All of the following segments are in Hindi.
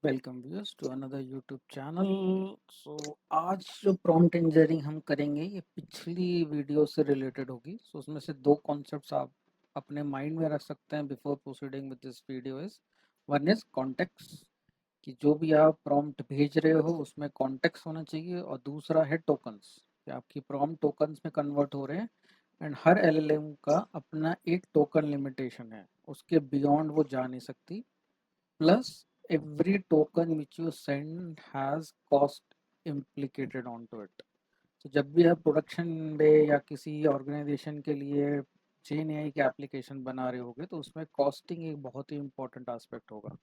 Welcome viewers to another YouTube channel. So आज जो प्रॉम्प्ट इंजीनियरिंग हम करेंगे ये पिछली वीडियो से रिलेटेड होगी। सो उसमें से दो कॉन्सेप्ट्स आप अपने माइंड में रख सकते हैं before proceeding with this video. Is one is context, कि जो भी आप प्रॉम्प्ट भेज रहे हो उसमें कॉन्टेक्स्ट होना चाहिए, और दूसरा है टोकन्स, कि आपकी प्रॉम्प्ट टोकन्स में कन्वर्ट हो रहे हैं। एंड हर एलएलएम का अपना एक टोकन लिमिटेशन है, उसके बियॉन्ड वो जा नहीं सकती। Plus, every token which you send has cost implicated onto it. तो जब भी आप प्रोडक्शन डे या किसी ऑर्गेनाइजेशन के लिए चेन एआई की एप्लीकेशन बना रहे होगे तो उसमें कॉस्टिंग एक बहुत ही इंपॉर्टेंट एस्पेक्ट होगा।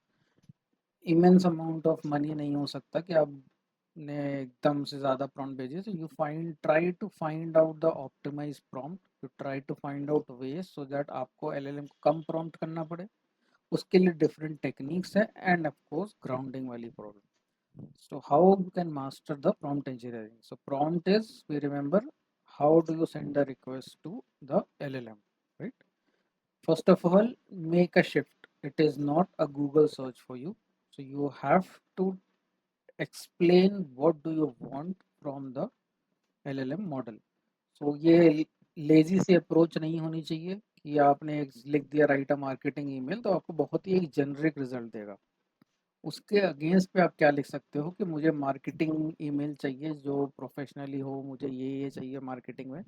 इमेंस अमाउंट ऑफ मनी नहीं हो सकता कि आपने एकदम से ज़्यादा प्रॉम्प्ट भेजे। तो you find try to find out the optimize prompt, you try to find out ways so that आपको एलएलएम को कम प्रॉम्प्ट करना पड़े। उसके लिए डिफरेंट टेक्निक्स है एंड ऑफ कोर्स ग्राउंडिंग वाली problem. So how you can master the prompt engineering? So prompt is, we remember, how do you send the request to the LLM, right? First of all, make a shift. It is not a Google search for you. So you have to explain what do you want from the LLM model. So ये लेजी सी अप्रोच नहीं होनी चाहिए कि आपने लिख दिया राइट अ मार्केटिंग ईमेल तो आपको बहुत ही एक जेनरिक रिजल्ट देगा। उसके अगेंस्ट पे आप क्या लिख सकते हो कि मुझे मार्केटिंग ईमेल चाहिए जो प्रोफेशनली हो, मुझे ये चाहिए मार्केटिंग में।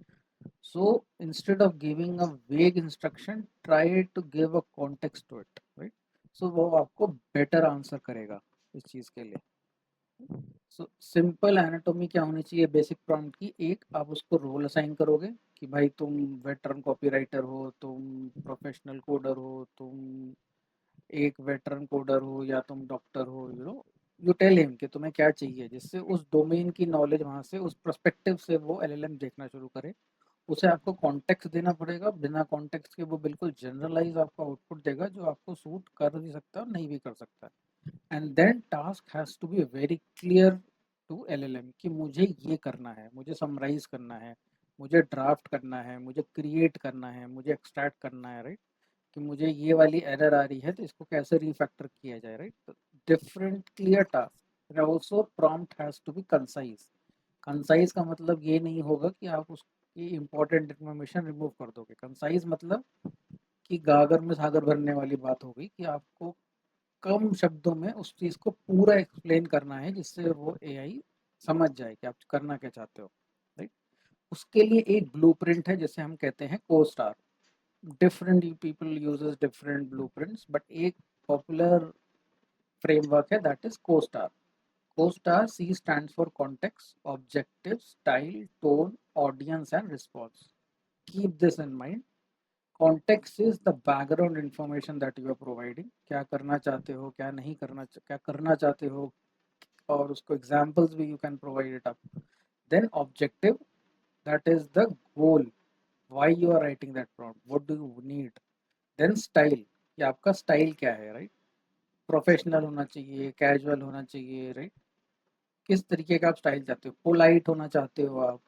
So instead of giving a vague instruction, try to give a context to it, right? So वो आपको बेटर आंसर करेगा इस चीज़ के लिए। सो सिंपल एनाटॉमी क्या होनी चाहिए बेसिक प्रॉम्प्ट की? एक, आप उसको रोल असाइन करोगे कि भाई तुम वेटरन कॉपीराइटर हो, तुम प्रोफेशनल कोडर हो, तुम एक वेटरन कोडर हो, या तुम डॉक्टर हो। यू टेल हिम कि तुम्हें क्या चाहिए, जिससे उस डोमेन की नॉलेज वहां से उस पर्सपेक्टिव से वो एलएलएम देखना शुरू करे। उसे आपको कॉन्टेक्स्ट देना पड़ेगा, बिना कॉन्टेक्स्ट के वो बिल्कुल जनरलाइज आपको आउटपुट देगा जो आपको सूट कर भी सकता है और नहीं भी कर सकता है। And then task has to be very clear to LLM कि मुझे ये करना है, मुझे समराइज करना है, मुझे ड्राफ्ट करना है, मुझे क्रिएट करना है, मुझे एक्सट्रैक्ट करना है, राइट? कि मुझे ये वाली एरर आ रही है तो इसको कैसे रिफैक्टर किया जाए, right? Different clear task. And also prompt has to be concise. Concise का मतलब ये नहीं होगा कि आप उसकी इंपॉर्टेंट इन्फॉर्मेशन रिमूव कर दोगे। कंसाइज मतलब कि गागर में सागर भरने वाली बात हो गई, कि आपको कम शब्दों में उस चीज को पूरा एक्सप्लेन करना है जिससे वो एआई समझ जाए कि आप करना क्या चाहते हो, राइट? उसके लिए एक ब्लूप्रिंट है जिसे हम कहते हैं co star. Different people uses different blueprints, but एक पॉपुलर फ्रेमवर्क है that is co star. Co star, C stands for context, objective, style, tone, audience and response. Keep this in mind. Context is the background information that you are providing, क्या करना चाहते हो, क्या नहीं करना, क्या करना चाहते हो, और उसको एग्जांपल्स भी you can provide it up. Then objective, that is the goal, why you are writing that prompt, what do you need. Then style, कि आपका स्टाइल क्या है, राइट? प्रोफेशनल होना चाहिए, कैजुअल होना चाहिए, राइट? किस तरीके का आप स्टाइल चाहते हो, पोलाइट होना चाहते हो आप,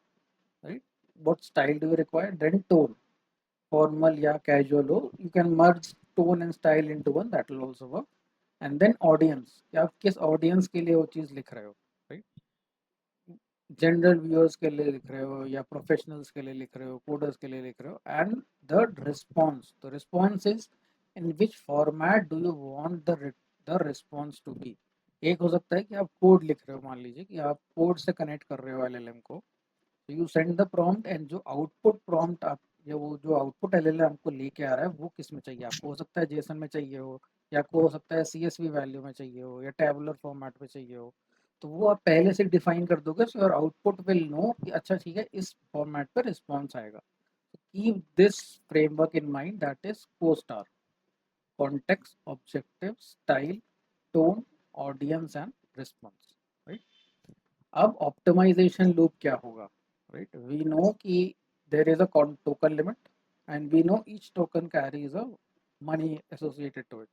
right? What style do you require? Then tone, formal या कैजुअल हो, you can merge tone and style into one, that will also work. And then audience, कि आप किस ऑडियंस के लिए वो चीज लिख रहे हो, राइट? जनरल व्यूअर्स के लिए लिख रहे हो या प्रोफेशनल्स के लिए लिख रहे हो, कोडर्स के लिए लिख रहे हो। And the response, the response is in which format do you want the response to be. एक हो सकता है कि आप कोड लिख रहे हो, मान लीजिए कि आप कोड से कनेक्ट कर रहे हो एलएलएम को, तो you send the prompt, and जो आउटपुट प्रॉम्प्ट आप, या वो जो आउटपुट एलएलएम आपको लेके आ रहा है वो किस में चाहिए आपको? हो सकता है जेसन में चाहिए हो, या आपको हो सकता है सीएसवी वैल्यू में चाहिए हो, या टेबुलर फॉर्मेट में चाहिए हो। तो वो आप पहले से डिफाइन कर दोगे, so your output will know कि अच्छा ठीक है, इस फॉर्मेट पर रिस्पॉन्स आएगा। Keep this framework in mind, that is co star: context, objective, style, tone, audience and response, right? अब ऑप्टिमाइजेशन लूप क्या होगा, राइट? वी नो कि there is a token limit, and we know each token carries a money associated to it.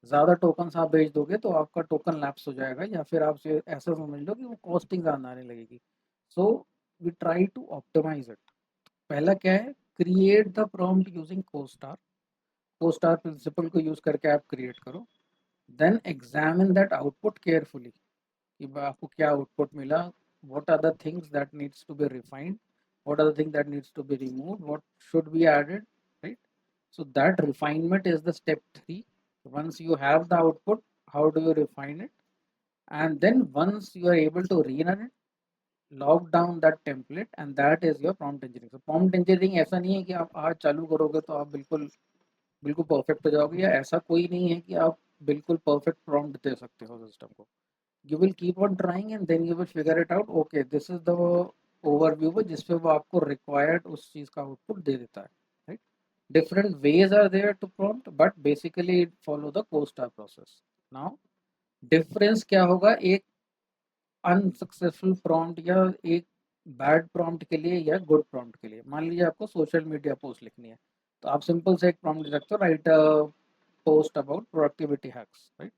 ज़्यादा टोकन्स आप भेज दोगे तो आपका टोकन लैप्स हो जाएगा, या फिर आप ऐसा समझ लो कि वो कॉस्टिंग ज़्यादा आने लगेगी। So we try to optimize it. पहला क्या है? Create the prompt using co star. Co star principle को यूज करके आप क्रिएट करो। Then examine that output carefully कि आपको क्या आउटपुट मिला, what are the things that needs to be refined, what are the things that needs to be removed, what should be added, right? So that refinement is the step 3. Once you have the output, how do you refine it? And then once you are able to rerun it, log down that template, and that is your prompt engineering. So prompt engineering ऐसा नहीं है कि आप आज चालू करोगे तो आप बिल्कुल बिल्कुल परफेक्ट हो जाओगे, या ऐसा कोई नहीं है कि आप बिल्कुल परफेक्ट प्रॉम्प्ट दे सकते हो सिस्टम को. You will keep on trying and then you will figure it out. Okay, this is the overview जिसपे वो आपको रिक्वायर्ड उस चीज का आउटपुट दे देता है, right? Different ways are there to prompt, but basically it follow the CoStar process. Now difference क्या होगा एक अनसक्सेसफुल प्रॉम्प्ट या एक बैड प्रॉम्प्ट के लिए या गुड प्रॉम्प्ट के लिए? मान लीजिए आपको सोशल मीडिया पोस्ट लिखनी है, तो आप सिंपल से एक प्रॉम्प्ट लिख सकते हो, right post about productivity hacks, right?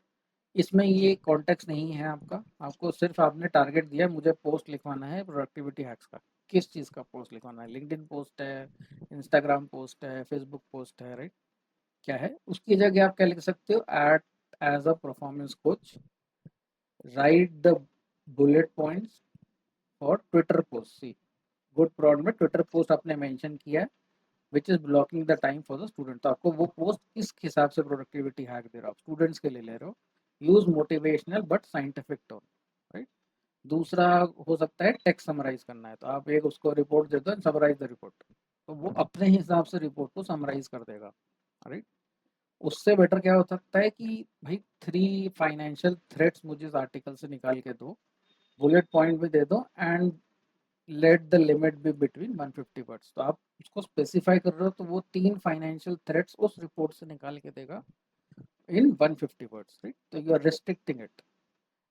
इसमें ये कॉन्टेक्स्ट नहीं है आपका, आपको सिर्फ आपने टारगेट दिया मुझे पोस्ट लिखवाना है प्रोडक्टिविटी हैक्स का. किस चीज़ का पोस्ट लिखवाना है? लिंक्डइन पोस्ट है, इंस्टाग्राम पोस्ट है, फेसबुक पोस्ट है, राइट? क्या है उसकी जगह आप क्या लिख सकते हो? Act as a performance coach, write the bullet points for Twitter post. See, good prod में ट्विटर पोस्ट आपने मेंशन किया है which is blocking the time for the student. तो आपको वो पोस्ट किस हिसाब से प्रोडक्टिविटी हैक दे रहा हो? स्टूडेंट्स के लिए ले रहे हो. Use motivational but scientific tone, right? दूसरा हो सकता है टेक्स्ट समराइज करना है, तो आप एक उसको रिपोर्ट दे दो, समराइज द रिपोर्ट, तो वो अपने हिसाब से रिपोर्ट को समराइज कर देगा, राइट? उससे बेटर क्या हो सकता है कि भाई 3 फाइनेंशियल थ्रेट्स मुझे इस आर्टिकल से निकाल के दो, बुलेट पॉइंट भी दे दो, and let the limit be between 150 words. तो आप उसको स्पेसिफाई कर रहे हो तो वो 3 फाइनेंशियल थ्रेट्स उस रिपोर्ट से निकाल के देगा इन 150 वर्ड्स, राइट? तो you are restricting it.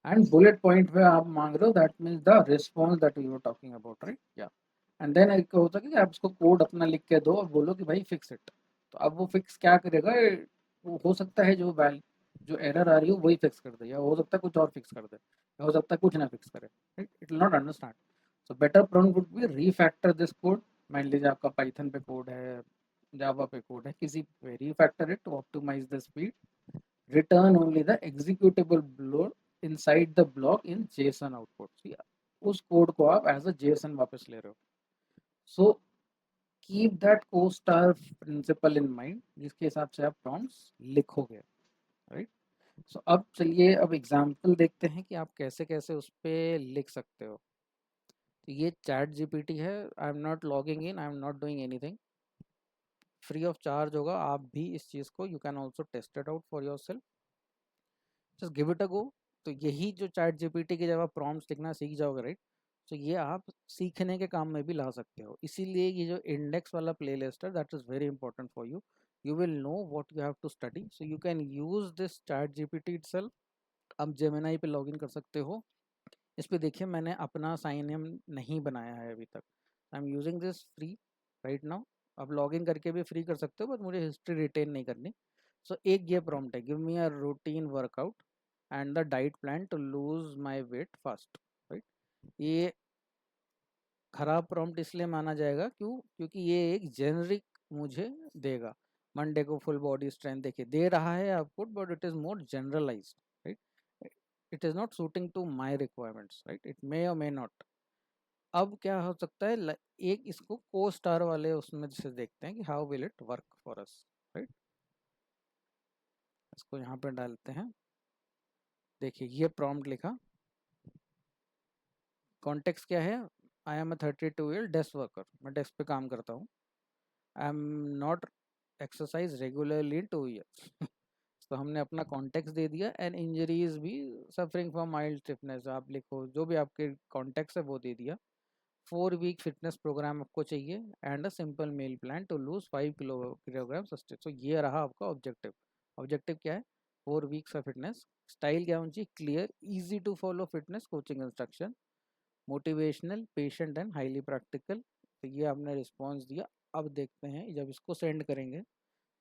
And bullet point पे आप मांग रहे हो, that means the response that you are talking about, right? या एंड देन एक होता है कि आप उसको कोड अपना लिख के दो और बोलो कि भाई फिक्स इट. तो अब वो फिक्स क्या करेगा? वो हो सकता है जो एरर आ रही हो वही फिक्स कर दे, या हो सकता है कुछ और फिक्स कर दे, या हो सकता है कुछ ना फिक्स करे, right? It will not understand. So better prompt would be refactor this code. मान लीजिए आपका पाइथन पे कोड है, जावा पे कोड है, किसी पे refactor it to optimize the speed, return only the executable block inside the block in JSON output. उस कोड को आप एज अ JSON वापस ले रहे हो. So keep that CoStar principle in mind जिसके हिसाब से आप प्रॉम्प्ट्स लिखोगे, राइट? सो अब चलिए अब एग्जांपल देखते हैं कि आप कैसे कैसे उस पर लिख सकते हो. तो ये चैट जीपीटी है. I am not logging in, I am not doing anything. Free of charge होगा. आप भी इस चीज़ को you can also test it out for yourself. Just give it a go. तो यही जो चैट जीपीटी की जब आप प्रॉम्प्ट्स लिखना सीख जाओगे, राइट, तो ये आप सीखने के काम में भी ला सकते हो. इसीलिए ये जो इंडेक्स वाला प्लेलिस्ट है that is very important for you. You will know what you have to study, so you can use this chat GPT itself. आप जेमिनाई पे लॉगिन कर सकते हो. इस पे देखिए मैंने अपना साइन इन नहीं बनाया है अभी तक. I am using this free right now. आप लॉगिन करके भी फ्री कर सकते हो, बट मुझे हिस्ट्री रिटेन नहीं करनी. सो एक ये प्रॉम्प्ट है, give me a routine workout and the diet plan to lose my weight fast, right? ये खराब प्रॉम्प्ट इसलिए माना जाएगा क्योंकि ये एक जेनरिक मुझे देगा. मंडे को फुल बॉडी स्ट्रेंथ देखिए दे रहा है output, but it is more generalised, right? It is not suiting to my requirements, right? It may और मे नॉट. अब क्या हो सकता है, एक इसको को स्टार वाले उसमें से देखते हैं कि how will it work for us, right? इसको यहाँ पे डालते हैं. देखिए ये प्रॉम्प्ट लिखा. कॉन्टेक्स्ट क्या है? I am a 32 year desk worker. मैं डेस्क पे काम करता हूँ. आई am not exercise regularly in 2 years. तो हमने अपना कॉन्टेक्स्ट दे दिया. एंड इंजरीज भी सफरिंग फ्रॉम माइल्ड स्टिफनेस. आप लिखो जो भी आपके कॉन्टेक्स्ट है वो दे दिया. 4 वीक फिटनेस प्रोग्राम आपको चाहिए and a simple meal plan to lose 5 kilogram sustain. सो ये रहा आपका ऑब्जेक्टिव. ऑब्जेक्टिव क्या है? 4 वीक्स का फिटनेस. स्टाइल क्या होनी चाहिए? Clear, easy to follow fitness coaching instruction, motivational, patient and highly practical. तो ये आपने रिस्पॉन्स दिया. अब देखते हैं जब इसको सेंड करेंगे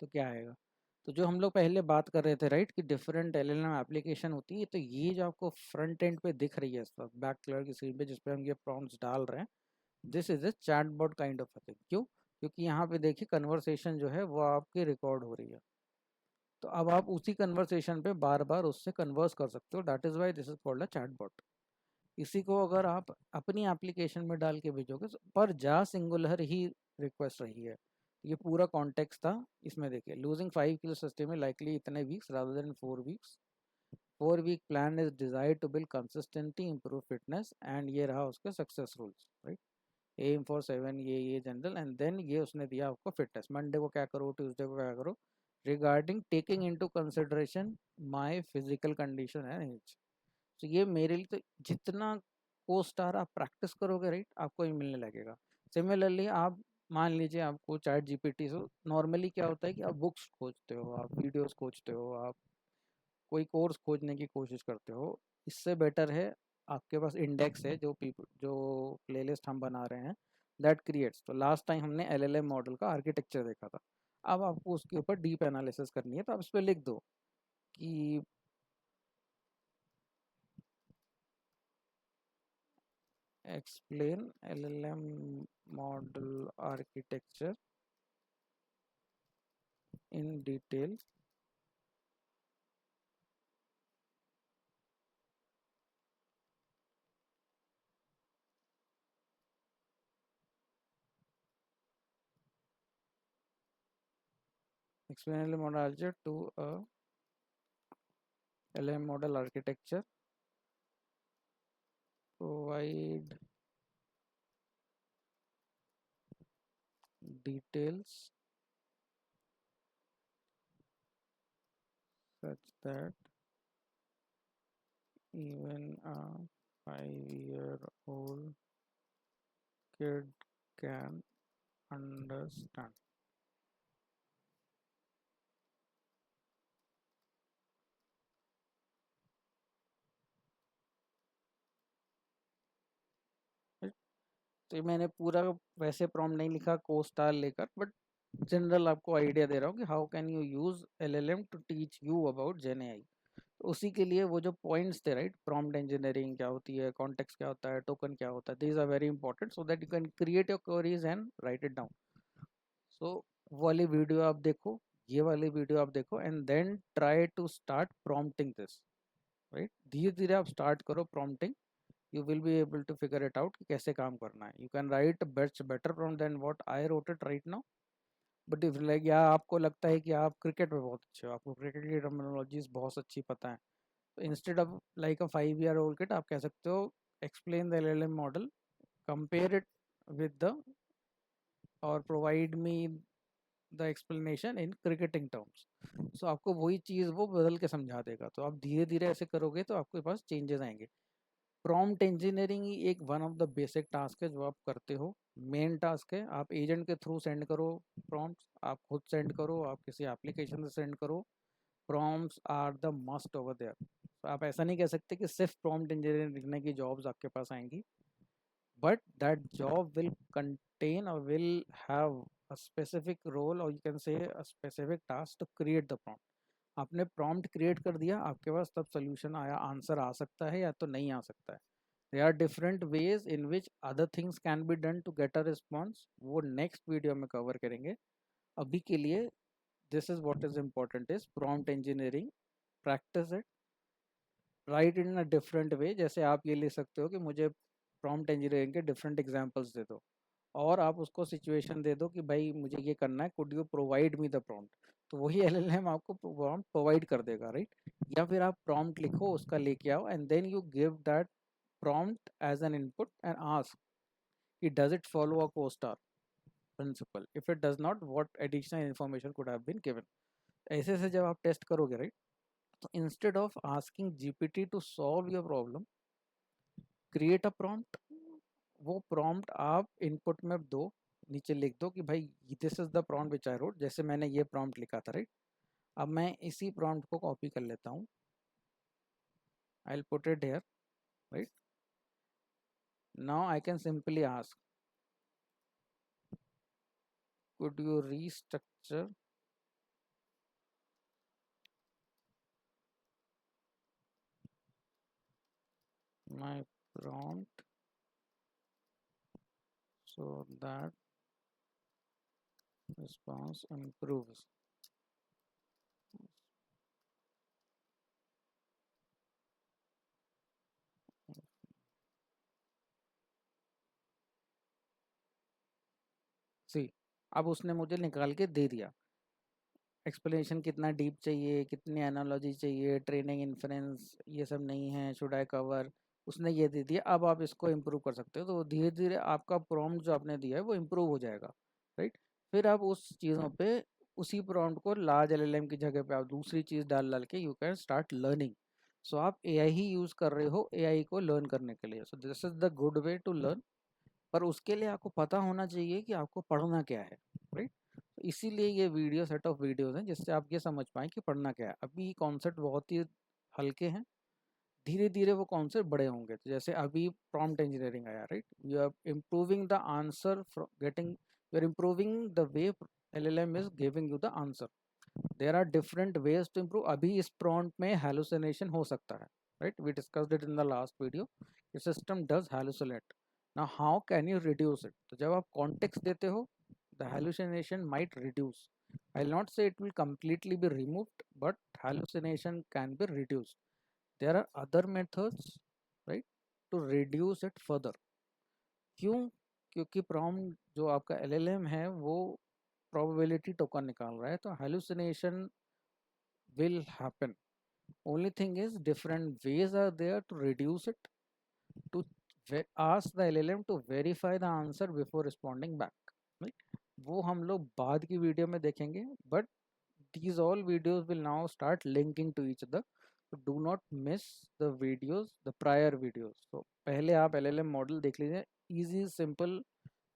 तो क्या आएगा. तो जो हम लोग पहले बात कर रहे थे, राइट, कि डिफरेंट एलएलएम एप्लीकेशन होती है, तो ये जो आपको फ्रंट एंड पे दिख रही है इस वक्त बैक कलर की स्क्रीन पे जिस पे हम ये प्रॉम्प्ट्स डाल रहे हैं, this is a chatbot kind of thing. क्यों? क्योंकि यहाँ पे देखिए कन्वर्सेशन जो है वो आपकी रिकॉर्ड हो रही है. तो अब आप उसी कन्वर्सेशन पे बार बार उससे कन्वर्स कर सकते हो, that is why this is called a chatbot. इसी को अगर आप अपनी एप्लीकेशन में डाल के भेजोगे पर जा सिंगुलर ही रिक्वेस्ट रही है। ये पूरा कॉन्टेक्स्ट था इसमें। देखिए, लूजिंग 5 किलो सस्टेन में लाइकली इतने weeks rather than 4 weeks. 4 week plan is desire to build consistently improve fitness, and ये रहा उसके success rules, right. Aim for 7, ये जनरल, एंड देन ये उसने दिया आपको फिटनेस। मंडे को क्या करो, ट्यूसडे को क्या करो, regarding taking into consideration my physical condition and age. तो ये मेरे लिए, तो जितना को स्टार आप प्रैक्टिस करोगे, राइट, आपको ये मिलने लगेगा। सिमिलरली आप मान लीजिए आपको चैट जीपीटी से नॉर्मली क्या होता है कि आप बुक्स खोजते हो, आप वीडियोस खोजते हो, आप कोई कोर्स खोजने की कोशिश करते हो। इससे बेटर है आपके पास इंडेक्स है, जो पीपल जो प्लेलिस्ट हम बना रहे हैं, दैट क्रिएट्स। तो लास्ट टाइम हमने एलएलएम मॉडल का आर्किटेक्चर देखा था। अब आपको उसके ऊपर डीप एनालिसिस करनी है, तो आप इस पर लिख दो कि explain LLM model architecture in detail. Explain LLM model architecture to a LLM model architecture. Provide details such that even a 5-year-old kid can understand. तो ये मैंने पूरा वैसे प्रॉम्प्ट नहीं लिखा को स्टार लेकर, बट जनरल आपको आइडिया दे रहा हूँ कि how can you use LLM to teach you about gen AI. तो उसी के लिए वो जो पॉइंट्स थे, राइट, प्रॉम्प्ट इंजीनियरिंग क्या होती है, कॉन्टेक्स्ट क्या होता है, टोकन क्या होता है, these are very important so that you can create your queries and write it down. So वो वाली वीडियो आप देखो, ये वाली वीडियो आप देखो, and then try to start prompting this, right. धीरे धीरे आप स्टार्ट करो prompting, you will be able to figure it out कि कैसे काम करना है। You can write better prompt than what I wrote it right now, but if like, या आपको लगता है कि आप क्रिकेट में बहुत अच्छे हो, आपको क्रिकेट की टर्मिनोलॉजीज बहुत अच्छी पता है, तो instead of like a 5 year old kid आप कह सकते हो explain the LLM model, compare it with the, और provide me the explanation in cricketing terms. So आपको वही चीज़ वो बदल के समझा देगा। तो आप धीरे धीरे ऐसे करोगे तो आपके पास चेंजेस आएंगे। प्रॉम्प्ट इंजीनियरिंग ही एक one of the basic task है जो आप करते हो। मेन टास्क है, आप एजेंट के थ्रू सेंड करो प्रॉम्प्ट्स, आप खुद सेंड करो, आप किसी एप्लीकेशन से सेंड करो। Prompts are the must over there. तो आप ऐसा नहीं कह सकते कि सिर्फ प्रॉम्प्ट इंजीनियरिंग लिखने की जॉब्स आपके पास आएंगी, but that job will contain or will have a specific role, or you can say a specific task to create the prompt। आपने प्रॉम्प्ट क्रिएट कर दिया, आपके पास तब सोल्यूशन आया, आंसर आ सकता है या तो नहीं आ सकता है। There are different ways in which other things can be done to get a response, वो नेक्स्ट वीडियो में कवर करेंगे। अभी के लिए this is what is important is prompt engineering, practice it, right in a different way. जैसे आप ये लिख सकते हो कि मुझे प्रॉम्प्ट इंजीनियरिंग के डिफरेंट एग्जांपल्स दे दो, और आप उसको सिचुएशन दे दो कि भाई मुझे ये करना है, could you provide me the prompt. तो वही एलएलएम आपको प्रॉम्प्ट प्रोवाइड कर देगा, राइट। या फिर आप प्रॉम्प्ट लिखो, उसका लेके आओ, and then you give that prompt as an input and ask it does it follow a co-star principle, if it does not what additional information could have been given। ऐसे से जब आप टेस्ट करोगे, राइट, तो instead of asking GPT to solve your problem, create a prompt. वो प्रॉम्प्ट आप इनपुट में दो, नीचे लिख दो कि भाई this is the prompt which I wrote. जैसे मैंने ये प्रॉम्प्ट लिखा था, राइट, अब मैं इसी प्रॉम्प्ट को कॉपी कर लेता हूँ, I will put it here, right. Now I can simply ask could you restructure my prompt so that response improves, अब उसने मुझे निकाल के दे दिया, एक्सप्लेनेशन कितना डीप चाहिए, कितनी एनालॉजी चाहिए, ट्रेनिंग इन्फ्रेंस ये सब नहीं है, शुड आई कवर, उसने ये दे दिया। अब आप इसको इम्प्रूव कर सकते हो, तो धीरे धीरे आपका प्रॉम्प्ट जो आपने दिया है वो इम्प्रूव हो जाएगा, राइट। फिर आप उस चीज़ों पे उसी प्रॉम्प्ट को लार्ज एलएलएम की जगह पे आप दूसरी चीज़ डाल डाल के यू कैन स्टार्ट लर्निंग। सो आप एआई ही यूज़ कर रहे हो एआई को लर्न करने के लिए। So this is the good way to learn, पर उसके लिए आपको पता होना चाहिए कि आपको पढ़ना क्या है, राइट। इसीलिए ये वीडियो सेट ऑफ वीडियोस हैं जिससे आप ये समझ पाएँ कि पढ़ना क्या है। अभी कॉन्सेप्ट बहुत ही हल्के हैं, धीरे धीरे वो कॉन्सेप्ट बड़े होंगे। तो जैसे अभी प्रॉम्प्ट इंजीनियरिंग आया, right, you are improving the answer from getting, you are improving the way LLM is giving you the answer. There are different ways to improve. अभी इस प्रॉम्प्ट में हैलुसिनेशन हो सकता है, right, we discussed it in the last video, system does hallucinate. Now how can you reduce it? तो जब आप कॉन्टेक्स्ट देते हो, the hallucination might reduce. I'll not say it will completely be removed, but hallucination can be reduced. There are other methods, right, to reduce it further. क्यों? क्योंकि प्रॉम्प्ट जो आपका एलएलएम है वो प्रोबेबिलिटी टोकन निकाल रहा है, तो hallucination will happen. Only thing is different ways are there to reduce it, to ask the LLM to verify the answer before responding back, right? वो हम लोग बाद की वीडियो में देखेंगे, but these all videos will now start linking to each other, so do not miss the videos, the prior videos. So पहले आप LLM मॉडल देख लीजिए, easy simple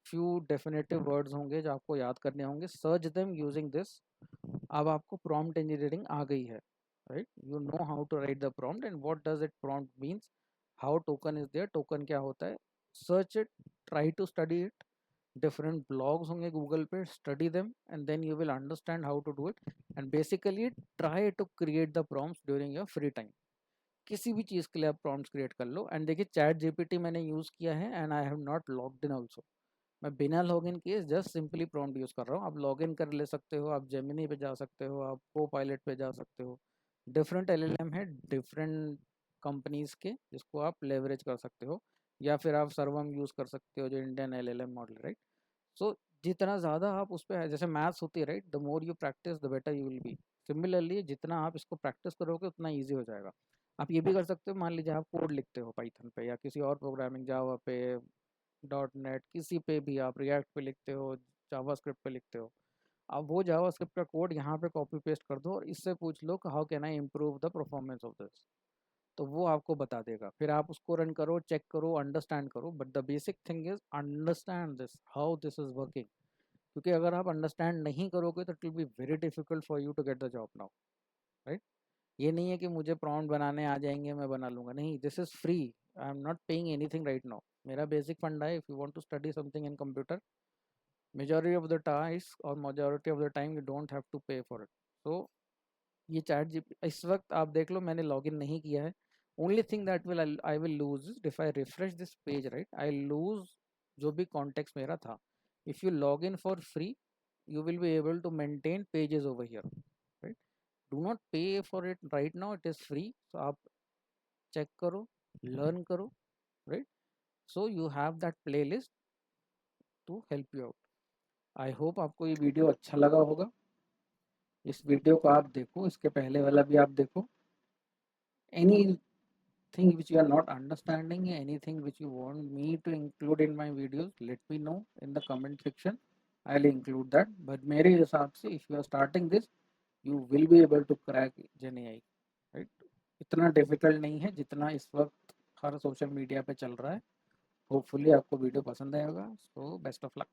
few definitive words होंगे जो आपको याद करने होंगे, search them using this. अब आपको prompt engineering आ गई है, right? You know how to write the prompt and what does it prompt means, how token is there, token क्या होता है, search it, try to study it, different blogs होंगे गूगल पे, study them and then you will understand how to do it, and basically try to create the prompts during your free time. किसी भी चीज़ के लिए आप prompts create कर लो। एंड देखिए चैट जीपीटी मैंने यूज़ किया है and I have not logged in also. मैं बिना लॉगिन किए जस्ट सिंपली प्रॉम्प्ट यूज़ कर रहा हूँ। आप लॉगिन कर ले सकते हो, आप जेमिनी पे जा सकते हो, आप को पायलट पे जा सकते हो। डिफरेंट एलएलएम है डिफरेंट कंपनीज के, जिसको आप लेवरेज कर सकते हो, या फिर आप सर्वम यूज़ कर सकते हो जो इंडियन एलएलएम मॉडल, राइट। सो जितना ज़्यादा आप उस पर, जैसे मैथ्स होती है, right, the more you practice the better you will be. Similarly जितना आप इसको प्रैक्टिस करोगे उतना ईजी हो जाएगा। आप ये भी कर सकते हो, मान लीजिए आप कोड लिखते हो पाइथन पे या किसी और प्रोग्रामिंग जावा पे, डॉट नेट, किसी पे भी, आप रिएक्ट पे लिखते हो, जावास्क्रिप्ट पे लिखते हो, आप वो जावास्क्रिप्ट का कोड यहाँ पे कॉपी पेस्ट कर दो और इससे पूछ लो कि how can I improve the performance of this, तो वो आपको बता देगा। फिर आप उसको रन करो, चेक करो, अंडरस्टैंड करो, but the basic thing is understand this how this is working. क्योंकि अगर आप अंडरस्टैंड नहीं करोगे तो it will be very difficult for you to get the job now, right. ये नहीं है कि मुझे प्रॉम्प्ट बनाने आ जाएंगे मैं बना लूंगा, नहीं, this is free, I am not paying anything right now. मेरा बेसिक फंडा है, if you want to study something in computer, majority of the times or majority of the time you don't have to pay for it. So ये चैट जी इस वक्त आप देख लो मैंने लॉगिन नहीं किया है। Only thing that will I will lose if I refresh this page, right, I lose जो भी कॉन्टेक्स्ट मेरा था। If you log in for free you will be able to maintain pages over here, right? Do not pay for it right now, it is free, so आप check करो, learn करो, right? So you have that playlist to help you out. I hope आपको ये वीडियो अच्छा लगा होगा। इस वीडियो को आप देखो, इसके पहले वाला भी आप देखो। Anything which you are not understanding, anything which you want me to include in my videos, let me know in the comment section. I'll include that. But मेरे हिसाब से if you are starting this, you will be able to crack GenAI, right? इतना डिफिकल्ट नहीं है जितना इस वक्त हर सोशल मीडिया पे चल रहा है। होपफुली आपको वीडियो पसंद आएगा। So best of luck.